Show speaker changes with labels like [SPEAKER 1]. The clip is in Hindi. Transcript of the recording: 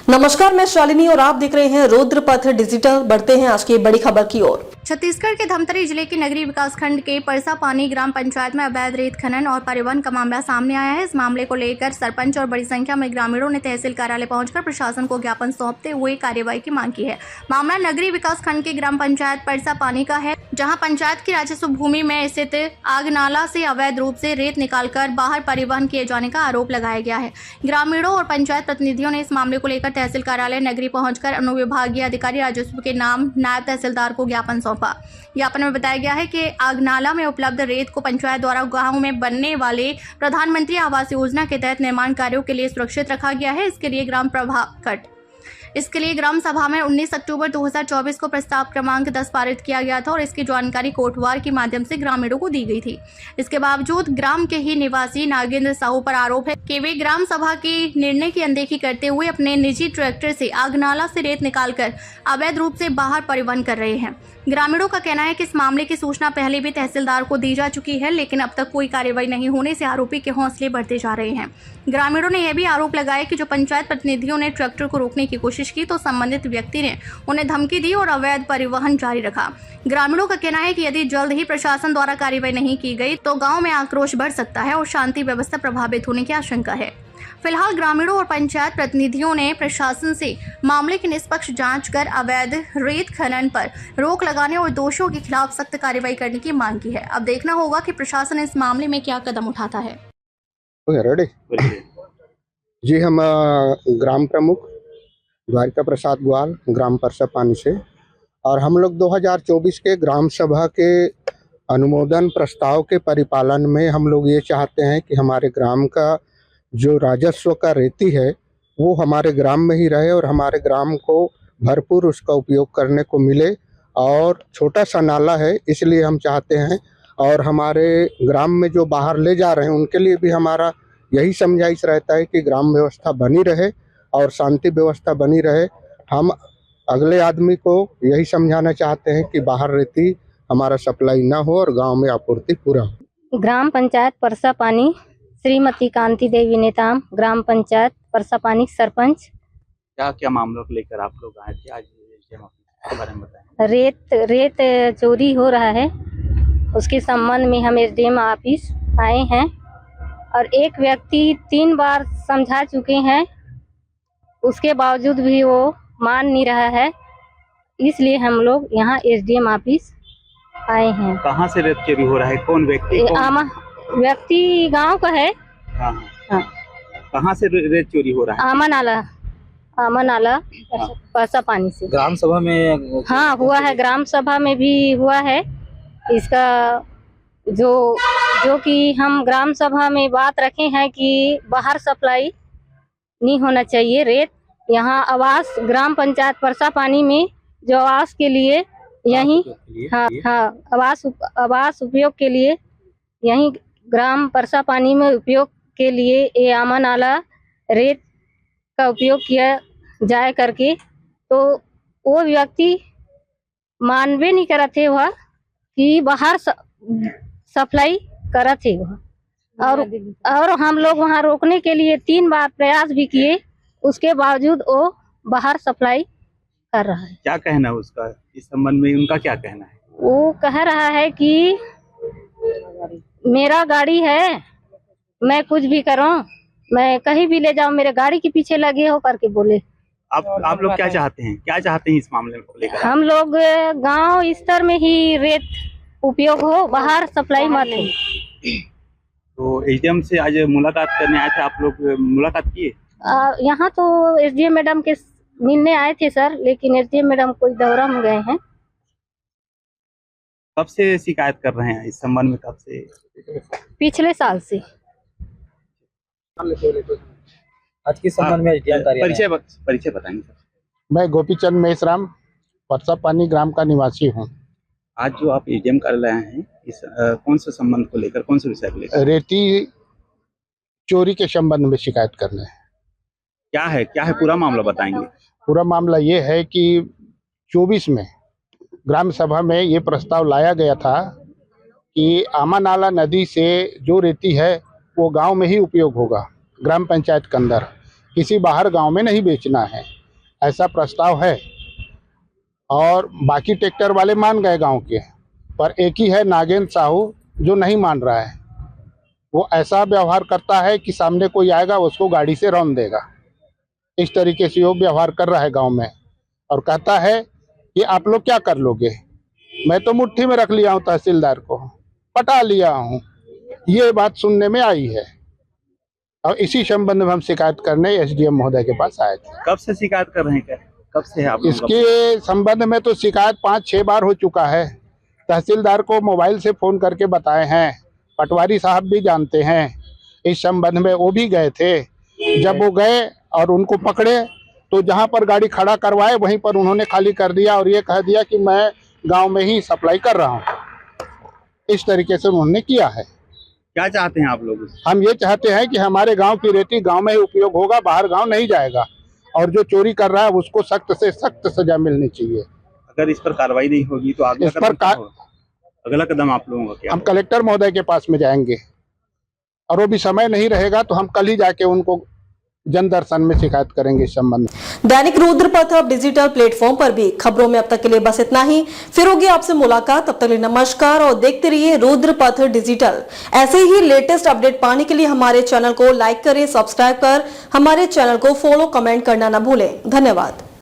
[SPEAKER 1] नमस्कार, मैं शालिनी और आप देख रहे हैं रुद्रपथ डिजिटल। बढ़ते हैं आज की बड़ी खबर की ओर।
[SPEAKER 2] छत्तीसगढ़ के धमतरी जिले के नगरी विकास खंड के परसा पानी ग्राम पंचायत में अवैध रेत खनन और परिवहन का मामला सामने आया है। इस मामले को लेकर सरपंच और बड़ी संख्या में ग्रामीणों ने तहसील कार्यालय पहुंचकर प्रशासन को ज्ञापन सौंपते हुए कार्रवाई की मांग की है। मामला नगरी विकास खंड के ग्राम पंचायत परसा पानी का है, जहां पंचायत की राजस्व भूमि में स्थित आगनाला से अवैध रूप से रेत निकालकर बाहर परिवहन किए जाने का आरोप लगाया गया है। ग्रामीणों और पंचायत प्रतिनिधियों ने इस मामले को लेकर तहसील कार्यालय नगरी पहुंचकर अनुविभागीय अधिकारी राजस्व के नाम नायब तहसीलदार को ज्ञापन सौंपा। ज्ञापन में बताया गया है कि आगनाला में उपलब्ध रेत को पंचायत द्वारा गांव में बनने वाले प्रधानमंत्री आवास योजना के तहत निर्माण कार्यों के लिए सुरक्षित रखा गया है। इसके लिए ग्राम सभा में 19 अक्टूबर 2024 को प्रस्ताव क्रमांक 10 पारित किया गया था और इसकी जानकारी कोटवार के माध्यम से ग्रामीणों को दी गई थी। इसके बावजूद ग्राम के ही निवासी नागेंद्र साहू पर आरोप है कि वे ग्राम सभा के निर्णय की अनदेखी करते हुए अपने निजी ट्रैक्टर से आगनाला से रेत निकालकर अवैध रूप से बाहर परिवहन कर रहे हैं। ग्रामीणों का कहना है कि इस मामले की सूचना पहले भी तहसीलदार को दी जा चुकी है, लेकिन अब तक कोई कार्रवाई नहीं होने से आरोपी के हौसले बढ़ते जा रहे हैं। ग्रामीणों ने यह भी आरोप लगाया कि जो पंचायत प्रतिनिधियों ने ट्रैक्टर को रोकने की कोशिश की तो संबंधित व्यक्ति ने उन्हें धमकी दी और अवैध परिवहन जारी रखा। ग्रामीणों का कहना है कि यदि जल्द ही प्रशासन द्वारा कार्रवाई नहीं की गई तो गाँव में आक्रोश बढ़ सकता है और शांति व्यवस्था प्रभावित होने की आशंका है। फिलहाल ग्रामीणों और पंचायत प्रतिनिधियों ने प्रशासन से मामले की निष्पक्ष जांच कर अवैध रेत खनन पर रोक लगाने और दोषियों के खिलाफ सख्त कार्रवाई करने की मांग की है। अब देखना होगा कि प्रशासन इस मामले में क्या कदम उठाता है।
[SPEAKER 3] जी, हम ग्राम प्रमुख द्वारिका प्रसाद ग्वाल ग्राम परसा पानी से, और हम लोग 2024 के ग्राम सभा के अनुमोदन प्रस्ताव के परिपालन में हम लोग ये चाहते हैं कि हमारे ग्राम का जो राजस्व का रेती है वो हमारे ग्राम में ही रहे और हमारे ग्राम को भरपूर उसका उपयोग करने को मिले। और छोटा सा नाला है इसलिए हम चाहते हैं, और हमारे ग्राम में जो बाहर ले जा रहे हैं उनके लिए भी हमारा यही समझाइश रहता है कि ग्राम व्यवस्था बनी रहे और शांति व्यवस्था बनी रहे। हम अगले आदमी को यही समझाना चाहते हैं कि बाहर रेती हमारा सप्लाई ना हो और गांव में आपूर्ति पूरा हो।
[SPEAKER 4] ग्राम पंचायत परसा पानी, श्रीमती कांति देवी नेताम, ग्राम पंचायत परसा पानी सरपंच।
[SPEAKER 5] क्या मामलों को लेकर आप लोग आए थे आज के बारे में बताएं।
[SPEAKER 4] रेत चोरी हो रहा है, उसके संबंध में हम एसडीएम ऑफिस आए हैं और एक व्यक्ति 3 बार समझा चुके हैं, उसके बावजूद भी वो मान नहीं रहा है, इसलिए हम लोग यहाँ एसडीएम ऑफिस आए हैं।
[SPEAKER 5] कहाँ से रेत चोरी हो रहा है? कौन व्यक्ति?
[SPEAKER 4] व्यक्ति गांव का है।
[SPEAKER 5] हाँ। कहाँ से रेत चोरी हो रहा है?
[SPEAKER 4] आमन आला परसा पानी से।
[SPEAKER 5] ग्राम सभा में?
[SPEAKER 4] हाँ, हुआ है, ग्राम सभा में भी हुआ है। इसका जो कि हम ग्राम सभा में बात रखे हैं कि बाहर सप्लाई नहीं होना चाहिए रेत। यहाँ आवास ग्राम पंचायत परसा पानी में जो आवास के लिए यही आवास उपयोग के लिए यही ग्राम परसा पानी में उपयोग के लिए ये आमन नाला रेत का उपयोग किया जाए करके, तो वो व्यक्ति मानवे नहीं करा थे वह कि बाहर सप्लाई करा थे वह। और हम लोग वहाँ रोकने के लिए 3 बार प्रयास भी किए, उसके बावजूद वो बाहर सप्लाई कर रहा है।
[SPEAKER 5] क्या कहना है उसका इस संबंध में? उनका क्या कहना है?
[SPEAKER 4] वो कह रहा है कि मेरा गाड़ी है, मैं कुछ भी करूं, मैं कहीं भी ले जाऊं, मेरे गाड़ी के पीछे लगे हो करके बोले।
[SPEAKER 5] आप लोग क्या चाहते हैं? इस मामले को लेकर?
[SPEAKER 4] हम लोग गांव स्तर में ही रेत उपयोग हो, बाहर सप्लाई मत हो।
[SPEAKER 5] तो एसडीएम से आज मुलाकात करने आए थे आप लोग, मुलाकात किए?
[SPEAKER 4] यहाँ तो एसडीएम मैडम के मिलने आए थे सर, लेकिन एसडीएम मैडम कोई दौरा में गए हैं।
[SPEAKER 5] कब से शिकायत कर रहे हैं इस संबंध में? कब से?
[SPEAKER 4] पिछले साल से।
[SPEAKER 5] आज किस संबंध में परिचय बताएंगे सर?
[SPEAKER 3] मैं गोपीचंद मेश्राम परसा पानी ग्राम का निवासी हूँ।
[SPEAKER 5] आज जो आप एसडीएम कार्यालय आए हैं, इस कौन से संबंध को लेकर, कौन से विषय को लेकर?
[SPEAKER 3] रेती चोरी के संबंध में शिकायत करने है।
[SPEAKER 5] क्या है पूरा मामला बताएंगे?
[SPEAKER 3] पूरा मामला ये है कि 24 में ग्राम सभा में ये प्रस्ताव लाया गया था कि आमा नाला नदी से जो रेती है वो गांव में ही उपयोग होगा, ग्राम पंचायत के अंदर, किसी बाहर गांव में नहीं बेचना है। ऐसा प्रस्ताव है और बाकी ट्रैक्टर वाले मान गए गांव के, पर एक ही है नागेंद्र साहू जो नहीं मान रहा है। वो ऐसा व्यवहार करता है कि सामने कोई आएगा उसको गाड़ी से रौंद देगा। इस तरीके से वो व्यवहार कर रहा है गांव में और कहता है कि आप लोग क्या कर लोगे। मैं तो मुट्ठी में रख लिया हूँ, तहसीलदार को पटा लिया हूँ। ये बात सुनने में आई है और इसी संबंध में हम शिकायत करने एसडीएम महोदय के पास आए थे।
[SPEAKER 5] कब से शिकायत कर रहे हैं? क्या कब से है आप लोगों का?
[SPEAKER 3] इसके संबंध में तो शिकायत 5-6 बार हो चुका है। तहसीलदार को मोबाइल से फोन करके बताए हैं, पटवारी साहब भी जानते हैं इस संबंध में, वो भी गए थे। जब वो गए और उनको पकड़े तो जहां पर गाड़ी खड़ा करवाए वहीं पर उन्होंने खाली कर दिया और ये कह दिया कि मैं गांव में ही सप्लाई कर रहा हूं। इस तरीके से उन्होंने किया है।
[SPEAKER 5] क्या चाहते हैं आप लोग?
[SPEAKER 3] हम ये चाहते हैं कि हमारे गांव की रेती गांव में ही उपयोग होगा, बाहर गांव नहीं जाएगा और जो चोरी कर रहा है उसको सख्त से सख्त सजा मिलनी चाहिए।
[SPEAKER 5] अगर इस पर कार्रवाई नहीं होगी तो अगला कदम क्या होगा? अगला कदम आप लोगों का क्या
[SPEAKER 3] हम
[SPEAKER 5] होगा?
[SPEAKER 3] कलेक्टर महोदय के पास में जाएंगे और वो भी समय नहीं रहेगा तो हम कल ही जाके उनको जन दर्शन में शिकायत करेंगे इस संबंध में।
[SPEAKER 1] दैनिक रुद्रपथ अब डिजिटल प्लेटफॉर्म पर भी खबरों में अब तक के लिए बस इतना ही। फिर होगी आपसे मुलाकात, तब तक के लिए नमस्कार और देखते रहिए रुद्रपथ डिजिटल। ऐसे ही लेटेस्ट अपडेट पाने के लिए हमारे चैनल को लाइक करें, सब्सक्राइब कर हमारे चैनल को फॉलो, कमेंट करना न भूलें। धन्यवाद।